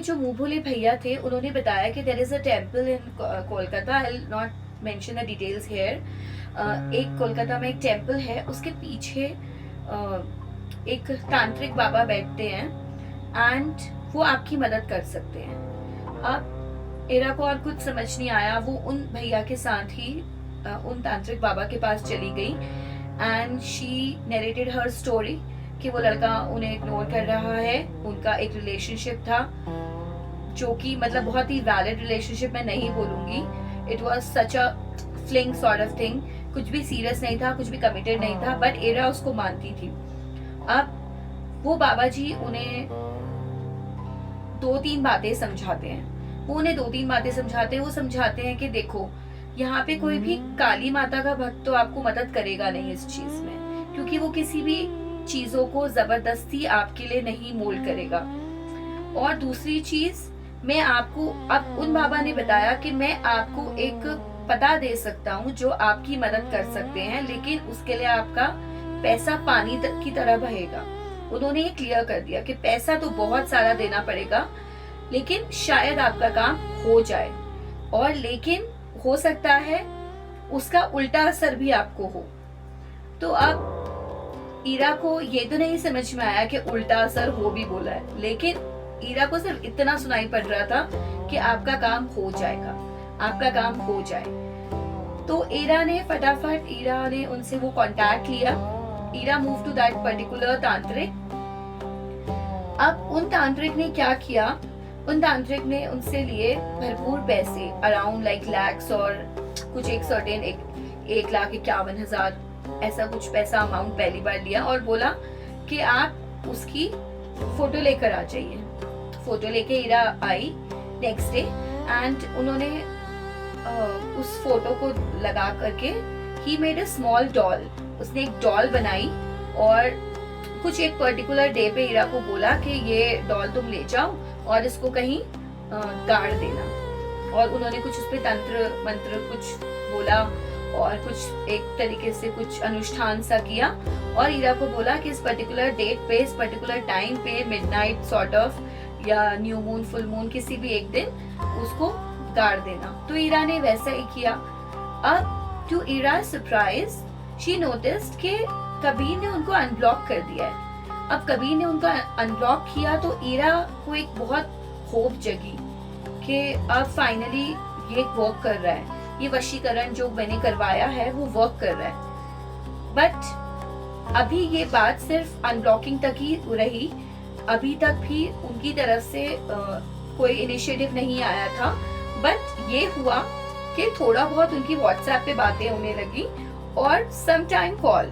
जो मुंह भोले भैया थे उन्होंने बताया कि there is a temple in Kolkata, I will not mention the details here. एक कोलकाता में एक टेम्पल है, उसके पीछे एक तांत्रिक बाबा बैठते हैं एंड वो आपकी मदद कर सकते हैं। अब इरा को और कुछ समझ नहीं आया, वो उन भैया के साथ ही उन तांत्रिक बाबा के पास चली गई and she narrated her story कि वो लड़का उन्हें इग्नोर कर रहा है, उनका एक रिलेशनशिप था जो कि मतलब बहुत ही वैलिड रिलेशनशिप मैं नहीं बोलूंगी, it was such a fling sort of thing, कुछ भी सीरियस नहीं था, कुछ भी कमिटेड नहीं था, बट इरा उसको मानती थी। अब वो बाबा जी उन्हें 2-3 बातें समझाते हैं, वो उन्हें 2-3 बातें समझाते हैं। वो समझाते हैं कि देखो यहाँ पे कोई भी काली माता का भक्त तो आपको मदद करेगा नहीं इस चीज में, क्योंकि वो किसी भी चीजों को जबरदस्ती आपके लिए नहीं मोल्ड करेगा। और दूसरी चीज, मैं आपको, अब उन बाबा ने बताया कि मैं आपको एक पता दे सकता हूँ जो आपकी मदद कर सकते हैं, लेकिन उसके लिए आपका पैसा पानी की तरह बहेगा। उन्होंने ये क्लियर कर दिया कि पैसा तो बहुत सारा देना पड़ेगा, लेकिन शायद आपका काम हो जाए, और लेकिन हो सकता है उसका उल्टा असर भी आपको हो। तो अब ईरा को ये तो नहीं समझ में आया कि उल्टा असर हो भी बोला है, लेकिन ईरा को सिर्फ इतना सुनाई पड़ रहा था कि आपका काम हो जाएगा, आपका काम हो जाए। तो ईरा ने फटाफट उनसे वो कांटेक्ट लिया। Ira move to that particular तांत्रिक। अब उन तांत्रिक ने क्या किया, उन तांत्रिक ने उनसे लिए भरपूर पैसे, अराउंड लाइक लैक्स, और कुछ एक सर्टेन 1,51,000 ऐसा कुछ पैसा अमाउंट पहली बार लिया, और बोला कि आप उसकी फोटो लेकर आ जाइए। फोटो लेके ईरा आई नेक्स्ट डे एंड उन्होंने उस फोटो को लगा करके he made a small doll, उसने एक डॉल बनाई और कुछ एक पर्टिकुलर डे पे ईरा को बोला कि ये डॉल तुम ले जाओ और इसको कहीं गाड़ देना। और उन्होंने कुछ उस पे तंत्र मंत्र कुछ बोला और कुछ एक तरीके से कुछ अनुष्ठान सा किया, और ईरा को बोला कि इस पर्टिकुलर डेट पे, इस पर्टिकुलर टाइम पे, मिडनाइट सॉर्ट ऑफ, या न्यू मून, फुल मून, किसी भी एक दिन उसको गाड़ देना। तो ईरा ने वैसा ही किया। अब to Ira surprise she noticed कि कबीर ने उनको अनब्लॉक कर दिया है। अब कबीर ने उनको अनब्लॉक किया तो ईरा को एक बहुत होप जगी कि अब फाइनली ये वर्क कर रहा है, ये वशीकरण जो मैंने करवाया है वो वर्क कर रहा है। बट अभी ये बात सिर्फ अनब्लॉकिंग तक ही रही, अभी तक भी उनकी तरफ से कोई इनिशिएटिव नहीं आया था। बट ये हुआ कि थोड़ा बहुत उनकी व्हाट्सएप पे बातें होने लगी और सम टाइम कॉल।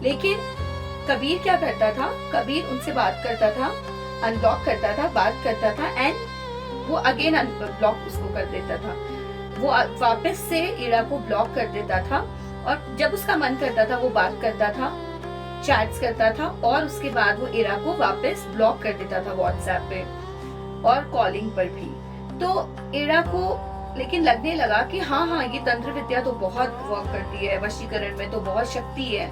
लेकिन कबीर क्या करता था, कबीर उनसे बात करता था, अनब्लॉक करता था, बात करता था, एंड वो अगेन अनब्लॉक उसको कर देता था, वो वापस से ईरा को ब्लॉक कर देता था, और जब उसका मन करता था वो बात करता था, चैट्स करता था, और उसके बाद वो ईरा को वापस ब्लॉक कर देता था व्हाट्सएप पे और कॉलिंग पर भी। तो ईरा को लेकिन लगने लगा कि हाँ ये तंत्र विद्या तो बहुत वर्क करती है, वशीकरण में तो बहुत शक्ति है,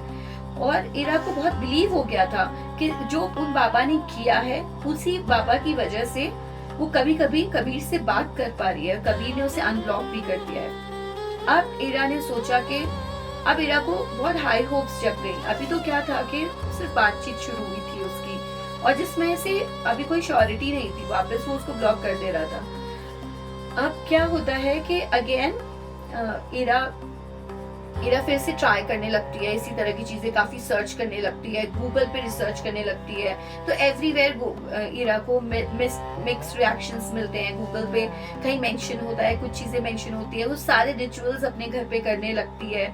और ईरा को बहुत बिलीव हो गया था कि जो उन बाबा ने किया है उसी बाबा की वजह से वो कभी कभी कबीर से बात कर पा रही है, कबीर ने उसे अनब्लॉक भी कर दिया है। अब ईरा ने सोचा कि अब ईरा को बहुत हाई होप्स जग गई। अभी तो क्या था कि सिर्फ बातचीत शुरू हुई थी उसकी, और जिसमें से अभी कोई श्योरिटी नहीं थी, वापस वो उसको ब्लॉक कर दे रहा था। अब क्या होता है कि अगेन ईरा फिर से ट्राई करने लगती है इसी तरह की चीजें, काफी सर्च करने लगती है, गूगल पे रिसर्च करने लगती है, तो एवरीवेयर ईरा को मिक्स्ड रिएक्शंस मिलते हैं। गूगल पे कहीं मेंशन होता है, कुछ चीजें मेंशन होती है, वो सारे रिचुअल्स अपने घर पे करने लगती है।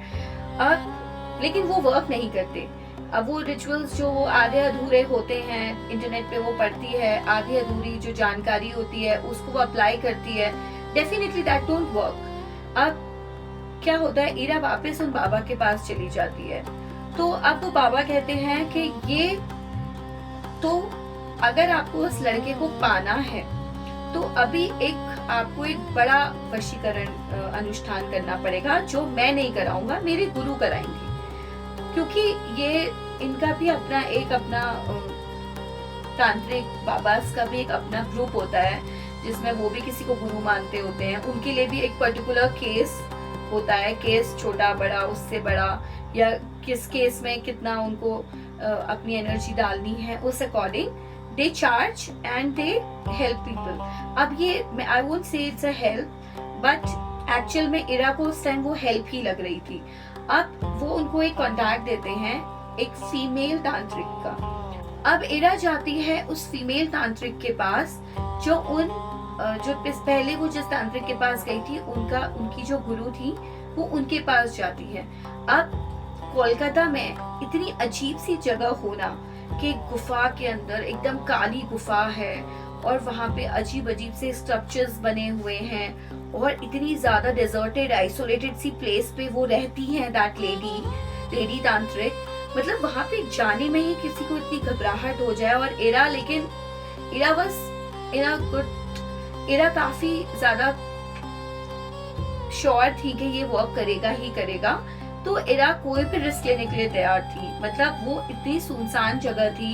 अब लेकिन वो वर्क नहीं करते। अब वो रिचुअल्स जो आधे अधूरे होते हैं, इंटरनेट पे वो पढ़ती है, आधी अधूरी जो जानकारी होती है उसको वो अप्लाई करती है, डेफिनेटली दैट डोंट वर्क। अब क्या होता है, ईरा वापस उन बाबा के पास चली जाती है। तो अब वो बाबा कहते हैं कि ये तो अगर आपको उस लड़के को पाना है तो अभी आपको एक बड़ा वशीकरण अनुष्ठान करना पड़ेगा, जो मैं नहीं कराऊंगा, मेरे गुरु कराएंगे, क्योंकि ये इनका भी अपना तांत्रिक बाबास का भी एक अपना ग्रुप होता है जिसमें वो भी किसी को गुरु मानते होते हैं, उनके लिए भी एक पर्टिकुलर केस होता है, केस छोटा बड़ा उससे बड़ा, या किस केस में कितना उनको अपनी एनर्जी डालनी है, उस according they charge and they help people. अब ये I won't say it's a help, but actual में इरा को उस टाइम वो हेल्प ही लग रही थी। अब वो उनको एक कॉन्टैक्ट देते हैं एक फीमेल तांत्रिक का। अब इरा जाती है उस फीमेल तांत्रिक के पास, जो पहले वो जिस तांत्रिक के पास गई थी उनकी जो गुरु थी वो उनके पास जाती है। अब कोलकाता में इतनी अजीब सी जगह होना कि गुफा के अंदर एकदम काली गुफा है और वहाँ पे अजीब अजीब से स्ट्रक्चर्स बने हुए हैं और इतनी ज्यादा डेजर्टेड आइसोलेटेड सी प्लेस पे वो रहती हैं, दैट लेडी तांत्रिक। मतलब वहाँ पे जाने में ही किसी को इतनी घबराहट हो जाए। और इरा काफी ज्यादा श्योर थी कि ये वर्क करेगा ही करेगा, तो इरा कोई भी रिस्क लेने के लिए तैयार थी। मतलब वो इतनी सुनसान जगह थी,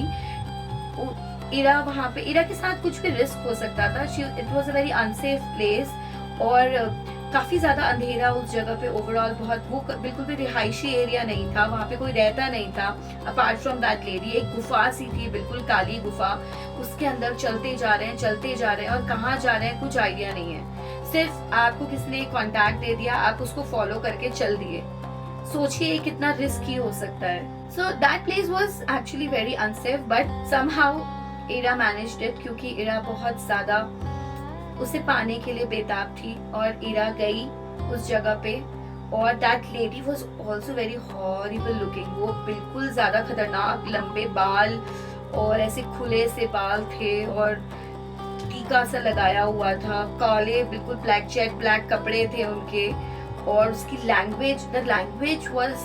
इरा के साथ कुछ भी रिस्क हो सकता था। It was a very unsafe place और काफी ज्यादा अंधेरा उस जगह पे ओवरऑल, बहुत वो बिल्कुल भी रिहायशी एरिया नहीं था, वहाँ पे कोई रहता नहीं था अपार्ट फ्रॉम दैट लेडी। एक गुफा सी थी, बिल्कुल काली गुफा, उसके अंदर चलते जा रहे हैं और कहाँ जा रहे हैं कुछ आइडिया नहीं है। सिर्फ आपको किसने कांटेक्ट दे दिया, आप उसको फॉलो करके चल दिए। सोचिए कितना रिस्की हो सकता है। So that place was actually very unsafe, but somehow Ira managed it, क्योंकि इरा बहुत ज्यादा उसे पाने के लिए बेताब थी और इरा गई उस जगह पे। और that lady was also very horrible looking. वो बिल्कुल ज्यादा खतरनाक, लंबे बाल और ऐसे खुले से बाल थे और टीका सा लगाया हुआ था, काले बिल्कुल ब्लैक जेट ब्लैक कपड़े थे उनके। और उसकी द लैंग्वेज वाज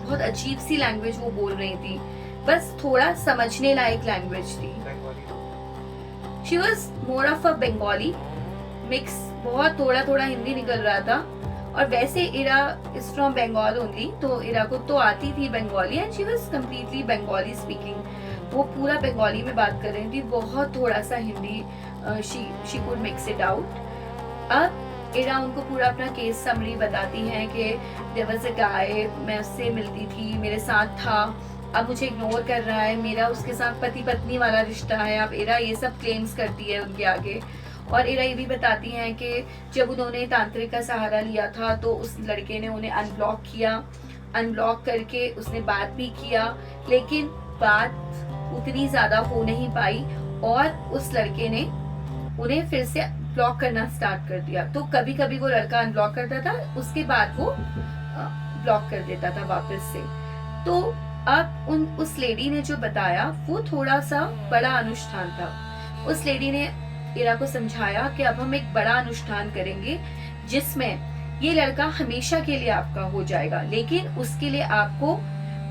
बहुत अजीब सी लैंग्वेज वो बोल रही थी, बस थोड़ा समझने लायक लैंग्वेज थी। She was more of a Bengali mix, बहुत थोड़ा हिंदी निकल रहा था। और वैसे इरा is from Bengal only, तो इरा को तो आती थी Bengali and she was completely Bengali speaking। वो पूरा बंगाली में बात कर रही थी, बहुत थोड़ा सा Hindi she could mix it out। अब इरा उनको पूरा अपना केस समरी बताती है कि there was a guy, मैं उससे मिलती थी, मेरे साथ था, अब मुझे इग्नोर कर रहा है, मेरा उसके साथ पति पत्नी वाला रिश्ता है। अब इरा ये सब क्लेम्स करती है उनके आगे। और इरा ये भी बताती हैं कि जब उन्होंने तांत्रिक का सहारा लिया था तो उस लड़के ने उन्हें अनब्लॉक करके उसने बात भी किया, लेकिन बात उतनी ज्यादा हो नहीं पाई और उस लड़के ने उन्हें फिर से ब्लॉक करना स्टार्ट कर दिया। तो कभी कभी वो लड़का अनब्लॉक करता था, उसके बाद वो ब्लॉक कर देता था वापस से। तो अब उस लेडी ने जो बताया वो थोड़ा सा बड़ा अनुष्ठान था। उस लेडी ने इरा को समझाया कि अब हम एक बड़ा अनुष्ठान करेंगे जिसमें ये लड़का हमेशा के लिए आपका हो जाएगा, लेकिन उसके लिए आपको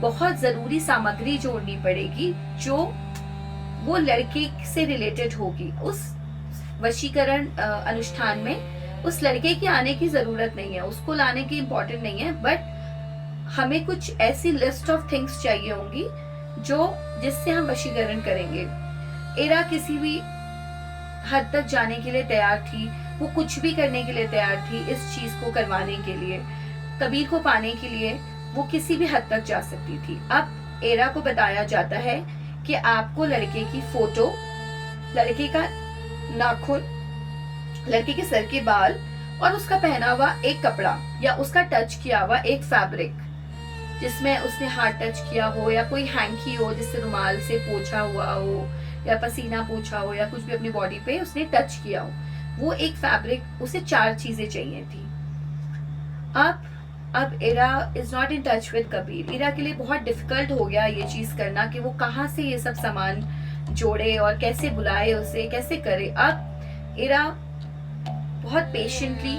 बहुत जरूरी सामग्री जोड़नी पड़ेगी जो वो लड़के से रिलेटेड होगी। उस वशीकरण अनुष्ठान में उस लड़के के आने की जरूरत नहीं है, उसको लाने की इम्पोर्टेंट नहीं है, बट हमें कुछ ऐसी लिस्ट ऑफ थिंग्स चाहिए होंगी जिससे हम वशीकरण करेंगे। इरा किसी भी हद तक जाने के लिए तैयार थी, वो कुछ भी करने के लिए तैयार थी इस चीज को करवाने के लिए। कबीर को पाने के लिए वो किसी भी हद तक जा सकती थी। अब इरा को बताया जाता है कि आपको लड़के की फोटो, लड़के का नाखून, लड़के के सर के बाल और उसका पहना हुआ एक कपड़ा या उसका टच किया हुआ एक फैब्रिक जिसमें उसने हाथ टच किया हो या कोई हैंकी हो जिससे रुमाल से पोंछा हुआ हो या पसीना पोंछा हो या कुछ भी अपनी बॉडी पे उसने टच किया हो, वो एक फैब्रिक, उसे 4 चीजें चाहिए थी। अब Ira is not in touch with Kabir. Ira के लिए बहुत डिफिकल्ट हो गया ये चीज करना कि वो कहाँ से ये सब सामान जोड़े और कैसे बुलाए उसे, कैसे करे। अब इरा बहुत पेशेंटली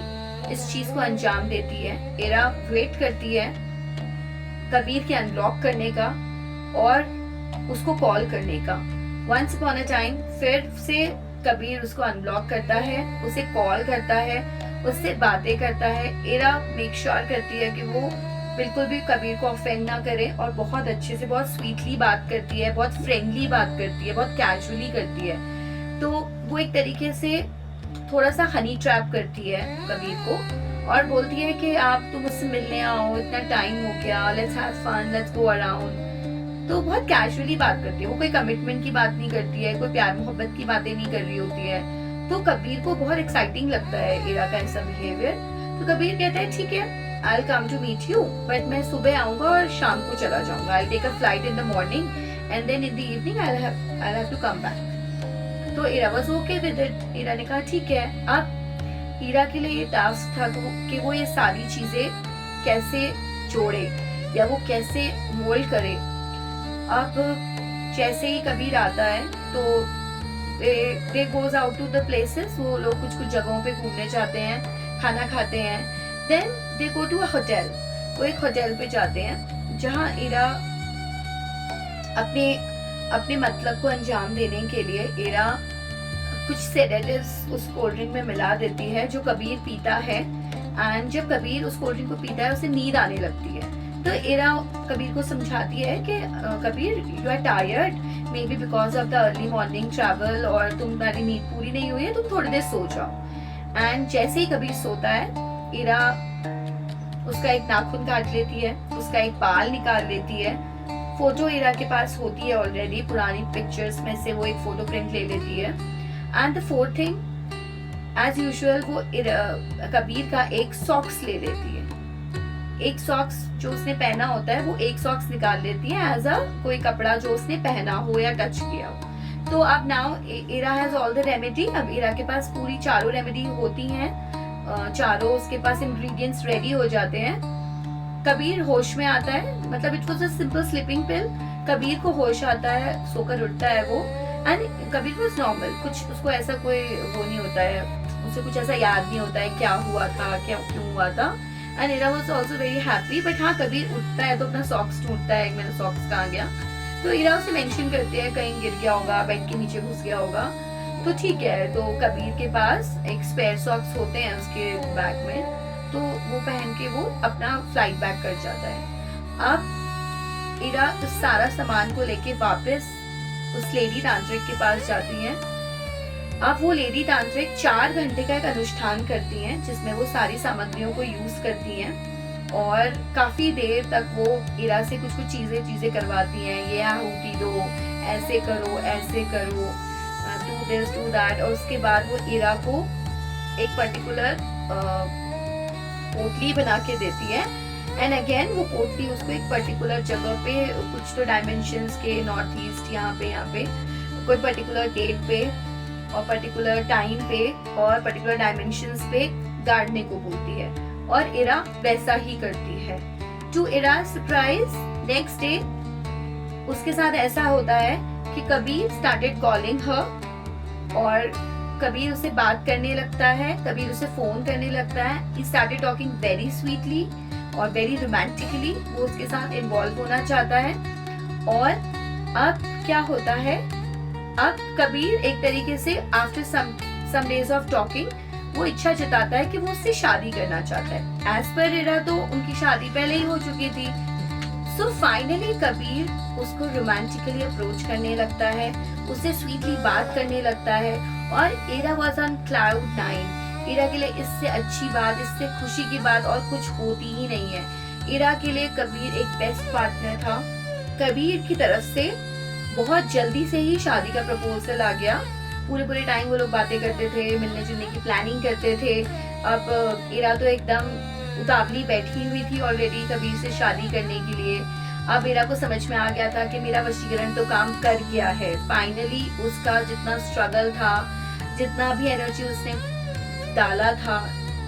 इस चीज को अंजाम देती है। इरा वेट करती है कबीर के अनब्लॉक करने का और उसको कॉल करने का। वंस अपॉन अ टाइम फिर से कबीर उसको अनब्लॉक करता है, उसे कॉल करता है, उससे बातें करता है। इरा मेक श्योर करती है कि वो बिल्कुल भी कबीर को ऑफेंड ना करे और बहुत अच्छे से, बहुत स्वीटली बात करती है, बहुत फ्रेंडली बात करती है, बहुत कैजुअली करती है। तो वो एक तरीके से थोड़ा सा हनी ट्रैप करती है कबीर को और बोलती है कि आप तो मुझसे मिलने आओ, इतना टाइम हो गया, let's have fun, let's go around. तो बहुत कैजुअली बात करती है, वो कोई कमिटमेंट की बात नहीं करती है, कोई प्यार मोहब्बत की बातें नहीं कर रही होती है। तो कबीर को बहुत एक्साइटिंग लगता है इरा का ऐसा बिहेवियर। तो कबीर कहता है ठीक है, I'll come to meet you, but मैं सुबह आऊंगा और शाम को चला जाऊंगा। I'll take a flight in the morning and then in the evening I'll have to come back। तो इरा was okay with it। इरा ने कहा ठीक है। अब इरा के लिए ये टास्क था कि वो ये सारी चीजें कैसे जोड़े या वो कैसे मोल्ड करे। अब जैसे ही कबीर आता है तो they goes out to the places, वो लोग कुछ कुछ जगहों पे घूमने जाते हैं, खाना खाते हैं। Then they go to a hotel, वो एक होटल पे जाते हैं जहाँ इरा अपने मतलब को अंजाम देने के लिए इरा कुछ सेडेटिव्स उस कोल्ड ड्रिंक में मिला देती है जो कबीर पीता है। एंड जब कबीर उस कोल्ड ड्रिंक को पीता है उसे नींद आने लगती है। तो इरा कबीर को समझाती है कि Kabir you are tired, maybe because of the early morning travel, और तुम्हारी नींद पूरी नहीं हुई है, तुम थोड़ी देर सो जाओ। एंड जैसे ही कबीर सोता है इरा उसका एक नाखून काट लेती है, उसका एक बाल निकाल लेती है। फोटो इरा के पास होती है ऑलरेडी, पुरानी पिक्चर्स में से वो एक फोटो प्रिंट ले लेती है। And the fourth thing, as usual वो कबीर का एक सॉक्स ले लेती है। एक सॉक्स जो उसने पहना होता है वो एक सॉक्स निकाल लेती है एज अ कोई कपड़ा जो उसने पहना हो या टच किया हो। तो अब now Ira has all the remedy. अब इरा के पास पूरी चारों रेमेडी होती हैं, चारों उसके पास इंग्रेडिएंट्स रेडी हो जाते हैं। कबीर होश में आता है, मतलब it was a simple sleeping pill. Kabir को होश आता है, सोकर उठता है वो। एंड कबीर वाज नॉर्मल, कुछ उसको ऐसा कोई वो नहीं होता है, उसे कुछ ऐसा याद नहीं होता है क्या हुआ था, क्या क्यों हुआ था। And Ira was also very happy. But हाँ, कबीर उठता है तो अपना सॉक्स ढूंढता है, मेरा सॉक्स कहाँ गया। तो इरा उसे मेंशन करती है कहीं गिर गया होगा, बेड के नीचे घुस गया होगा। तो ठीक है, तो कबीर के पास एक स्पेयर सॉक्स होते हैं उसके बैग में, तो वो पहन के वो अपना फ्लाइट बैक कर जाता है। अब इरा उस सारा सामान को लेके वापस उस लेडी तांत्रिक के पास जाती हैं। अब वो लेडी तांत्रिक 4 घंटे का एक अनुष्ठान करती हैं जिसमें वो सारी सामग्रियों को यूज करती हैं और काफी देर तक वो इरा से कुछ कुछ चीजें करवाती हैं। ये आहुति दो, ऐसे करो, ऐसे करो, do this, do that। और उसके बाद वो इरा को एक पर्टिकुलर पोटली बना के देती है। एंड अगेन वो पोटली उसको एक पर्टिकुलर जगह पे, कुछ तो डायमेंशंस के नॉर्थ ईस्ट, यहाँ पे कोई पर्टिकुलर डेट पे और पर्टिकुलर टाइम पे और पर्टिकुलर डायमेंशंस पे गाड़ने को बोलती है और इरा वैसा ही करती है। To Ira surprise, next day उसके साथ ऐसा होता है कि कबीर स्टार्टेड कॉलिंग हर और कबीर उसे बात करने लगता है, कबीर उसे फोन करने लगता है। He started talking very sweetly और वेरी रोमांटिकली, वो उसके साथ इन्वॉल्व होना चाहता है। और अब क्या होता है, अब कबीर एक तरीके से after some days of talking वो इच्छा जताता है कि वो उससे शादी करना चाहता है। एज पर इरा तो उनकी शादी पहले ही हो चुकी थी। सो फाइनली कबीर उसको रोमांटिकली अप्रोच करने लगता है, उससे स्वीटली बात करने लगता है और इरा वाज ऑन क्लाउड 9। इरा के लिए इससे अच्छी बात, इससे खुशी की बात और कुछ होती ही नहीं है। इरा के लिए कबीर एक बेस्ट पार्टनर था। कबीर की तरफ से बहुत जल्दी से ही शादी का प्रपोजल आ गया। पूरे टाइम वो लोग बातें करते थे, मिलने जुलने की प्लानिंग करते थे। अब इरा तो एकदम उतावली बैठी हुई थी ऑलरेडी कबीर से शादी करने के लिए। अब इरा को समझ में आ गया था कि मेरा वशीकरण तो काम कर गया है। फाइनली उसका जितना स्ट्रगल था, जितना भी एनर्जी उसने डाला था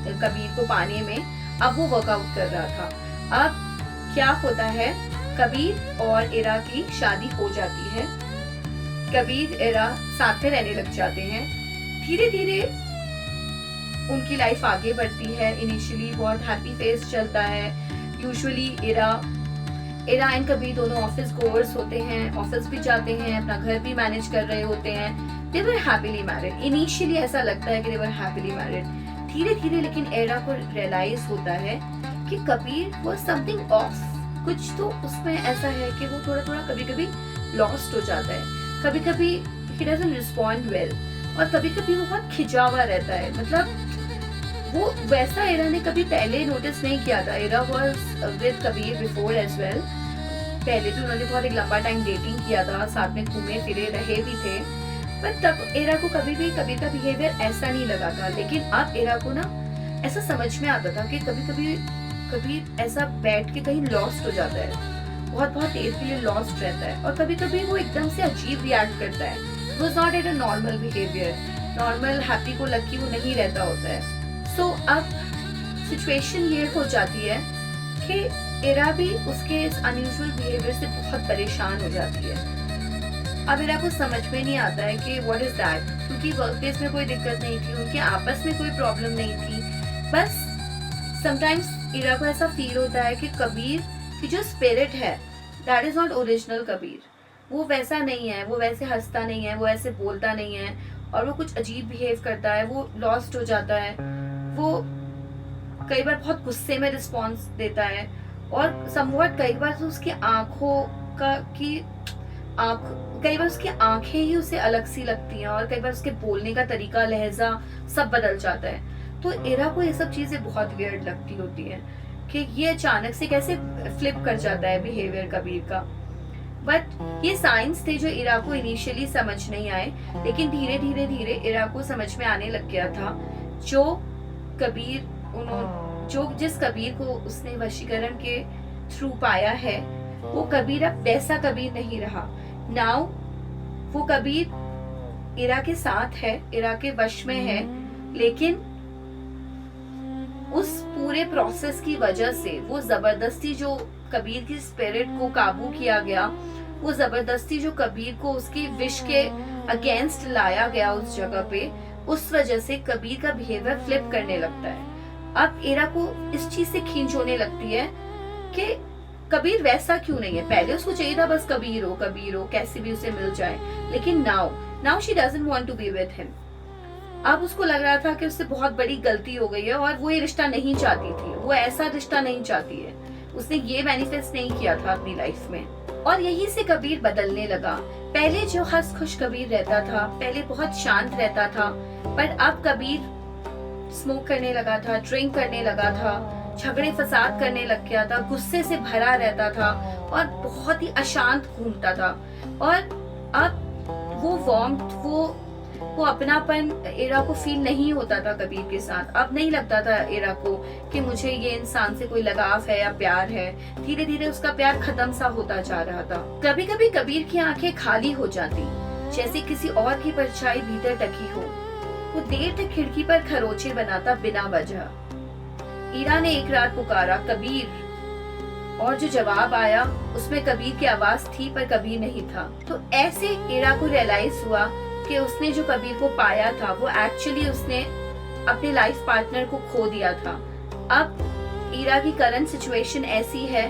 कबीर को पाने में, अब वो वर्कआउट कर रहा था। अब क्या होता है, कबीर और इरा की शादी हो जाती है। कबीर इरा साथ में रहने लग जाते हैं। धीरे धीरे उनकी लाइफ आगे बढ़ती है। इनिशियली बहुत हैप्पी फेस चलता है। यूजुअली इरा एंड कबीर दोनों ऑफिस गोअर्स होते हैं, ऑफिस भी जाते हैं, अपना घर भी मैनेज कर रहे होते हैं। दे वर हैप्पीली मैरिड। इनिशियली ऐसा लगता है कि दे वर हैप्पीली मैरिड। धीरे धीरे लेकिन इरा को रियलाइज होता है कि कबीर वाज समथिंग ऑफ, कुछ तो उसमें ऐसा है कि वो थोड़ा कभी कभी लॉस्ट हो जाता है। कभी कभी ही डजंट रिस्पॉन्ड वेल। और कभी कभी वो बहुत खिंचा हुआ रहता है। मतलब वो वैसा एरा ने कभी पहले नोटिस नहीं किया था। Ira was with Kabir before as well. पहले भी उन्होंने बहुत एक लंबा टाइम डेटिंग किया था, साथ में घूमे फिरे रहे भी थे, पर तब एरा को कभी भी कबीर का बिहेवियर ऐसा नहीं लगा था। लेकिन अब एरा को ना ऐसा समझ में आता था कि कभी कभी कबीर ऐसा बैठ के कहीं लॉस्ट हो जाता है, बहुत देर के लिए लॉस्ट रहता है, और कभी कभी वो एकदम से अजीब रिएक्ट करता है। वो is not at a normal behaviour, normal happy को लकी वो नहीं रहता होता है। सो अब सिचुएशन ये हो जाती है कि एरा भी उसके इस अनयूजुअल बिहेवियर से बहुत परेशान हो जाती है। अब एरा को समझ में नहीं आता है कि व्हाट इज दैट, क्योंकि वर्क प्लेस में कोई दिक्कत नहीं थी, उनके आपस में कोई प्रॉब्लम नहीं थी। बस समटाइम्स एरा को ऐसा फील होता है कि कबीर की जो स्पिरिट है that is not original Kabir. वो वैसा नहीं है, वो वैसे हंसता नहीं है, वो ऐसे बोलता नहीं है, और वो कुछ अजीब बिहेव करता है, वो लॉस्ट हो जाता है, वो कई बार बहुत गुस्से में रिस्पॉन्स देता है, और समवट कई बार तो उसकी आंखों का की आंख कई बार उसकी आंखें ही उसे अलग सी लगती हैं, और कई बार उसके बोलने का तरीका, लहजा सब बदल जाता है। तो एरा को ये सब चीजें बहुत वियर्ड लगती होती है कि ये अचानक से कैसे फ्लिप कर जाता है बिहेवियर कबीर का। बट ये साइंस थे जो इरा को इनिशियली समझ नहीं आए, लेकिन धीरे धीरे इरा को समझ में आने लग गया था। जिस कबीर को उसने वशीकरण के थ्रू पाया है, वो कबीर अब वैसा कबीर नहीं रहा। नाउ वो कबीर इरा के साथ है, इरा के वश में है, लेकिन उस पूरे प्रोसेस की वजह से वो जबरदस्ती जो कबीर की स्पिरिट को काबू किया गया, वो जबरदस्ती जो कबीर को उसकी विश के अगेंस्ट लाया गया उस जगह पे, उस वजह से कबीर का बिहेवियर फ्लिप करने लगता है। अब इरा को इस चीज से खींच होने लगती है कि कबीर वैसा क्यों नहीं है। पहले उसको चाहिए था बस कबीर हो कैसे भी उसे मिल जाए, लेकिन now she doesn't want to be with him. अब उसको लग रहा था कि उससे बहुत बड़ी गलती हो गई है, और वो ये रिश्ता नहीं चाहती थी, वो ऐसा रिश्ता नहीं चाहती है, उसने ये मैनिफेस्ट नहीं किया था अपनी लाइफ में। और यही से कबीर बदलने लगा। पहले जो हंस खुश कबीर रहता था, पहले बहुत शांत रहता था, पर अब कबीर स्मोक करने लगा था, ड्रिंक करने लगा था, झगड़े फसाद करने लग गया था, गुस्से से भरा रहता था, और बहुत ही अशांत घूमता था। और अब वो वार्मथ, वो अपनापन एरा को फील नहीं होता था कबीर के साथ। अब नहीं लगता था एरा को कि मुझे ये इंसान से कोई लगाव है या प्यार है। धीरे धीरे उसका प्यार खत्म सा होता जा रहा था। कभी कभी कबीर की आंखें खाली हो जाती, जैसे किसी और की परछाई भीतर टकी हो। वो देर तक खिड़की पर खरोचे बनाता बिना वजह। ईरा ने एक रात पुकारा कबीर, और जो जवाब आया उसमें कबीर की आवाज थी पर कबीर नहीं था। तो ऐसे ईरा को रियलाइज हुआ कि उसने जो कबीर को पाया था वो एक्चुअली उसने अपने लाइफ पार्टनर को खो दिया था। अब ईरा की करंट सिचुएशन ऐसी है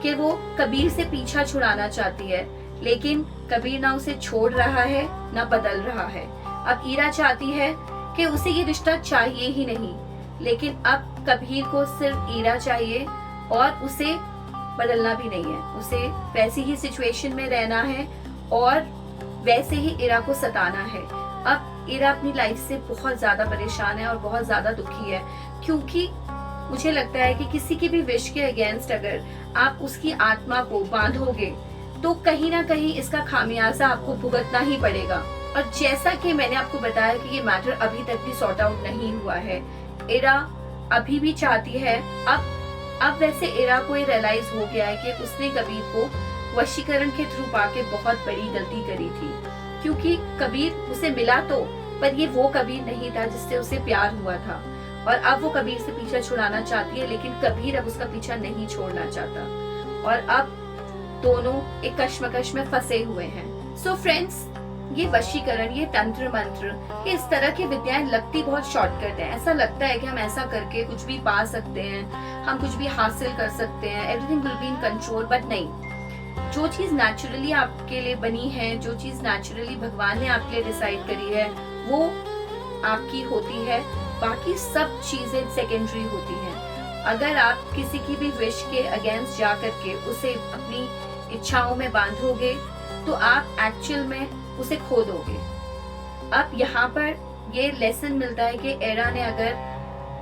कि वो कबीर से पीछा छुड़ाना चाहती है, लेकिन कबीर ना उसे छोड़ रहा है ना बदल रहा है। अब ईरा चाहती है कि उसे ये रिश्ता चाहिए ही नहीं, लेकिन अब कबीर को सिर्फ ईरा चाहिए और उसे बदलना भी नहीं है। उसे वैसी ही सिचुएशन में रहना है और वैसे ही ईरा को सताना है। अब ईरा अपनी लाइफ से बहुत ज्यादा परेशान है और बहुत ज्यादा दुखी है, क्योंकि मुझे लगता है कि किसी की भी विश के अगेंस्ट अगर आप उसकी आत्मा को बांधोगे तो कहीं ना कहीं इसका खामियाजा आपको भुगतना ही पड़ेगा। और जैसा कि मैंने आपको बताया कि ये मैटर अभी तक भी सॉर्ट आउट नहीं हुआ है, ईरा अभी भी चाहती है। अब वैसे ईरा को ये रियलाइज हो गया है कि उसने कबीर को वशीकरण के थ्रू पाके बहुत बड़ी गलती करी थी, क्योंकि कबीर उसे मिला तो, पर ये वो कबीर नहीं था जिससे उसे प्यार हुआ था। और अब वो कबीर से पीछा छुड़ाना चाहती है, लेकिन कबीर अब उसका पीछा नहीं छोड़ना चाहता, और अब दोनों एक कश्मकश में फंसे हुए हैं। सो फ्रेंड्स, ये वशीकरण, ये तंत्र मंत्र, ये इस तरह की विद्याएं लगती बहुत शॉर्टकट है। ऐसा लगता है कि हम ऐसा करके कुछ भी पा सकते हैं, हम कुछ भी हासिल कर सकते हैं, everything will be in control. But नहीं, जो चीज नेचुरली आपके लिए बनी है, जो चीज नेचुरली भगवान ने आपके लिए डिसाइड करी है, वो आपकी होती है। बाकी सब चीजें सेकेंडरी होती हैं। अगर आप किसी की भी विश के अगेंस्ट जा करके उसे अपनी इच्छाओं में बांधोगे तो आप एक्चुअल में उसे खो दोगे। अब यहाँ पर ये लेसन मिलता है कि एरा ने अगर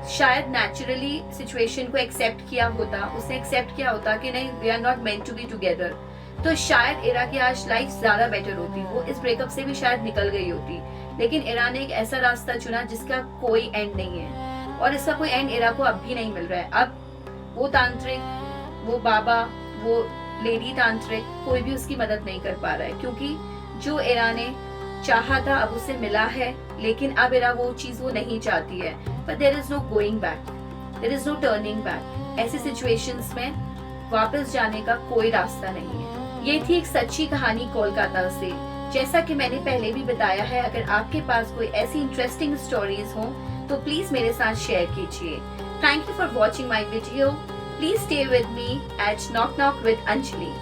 शायद नेचुरली सिचुएशन को एक्सेप्ट किया होता, उसने एक्सेप्ट किया होता कि नहीं we are not meant to be together, तो शायद एरा की आज लाइफ ज्यादा बेटर होती, वो इस ब्रेकअप से भी शायद निकल गई होती। लेकिन एरा ने एक ऐसा रास्ता चुना जिसका कोई एंड नहीं है, और इसका कोई एंड एरा को अब भी नहीं मिल रहा है। अब वो तांत्रिक, वो बाबा, वो लेडी तांत्रिक, कोई भी उसकी मदद नहीं कर पा रहा है, क्योंकि जो एरा ने चाहा था अब उसे मिला है, लेकिन अब एरा वो चीज वो नहीं चाहती है। But there is no going back, there is no turning back. ऐसी सिचुएशंस में वापस जाने का कोई रास्ता नहीं है। ये थी एक सच्ची कहानी कोलकाता से। जैसा कि मैंने पहले भी बताया है, अगर आपके पास कोई ऐसी इंटरेस्टिंग स्टोरीज हो तो प्लीज मेरे साथ शेयर कीजिए। Thank you for watching my video. Please stay with me at knock knock with Anjali.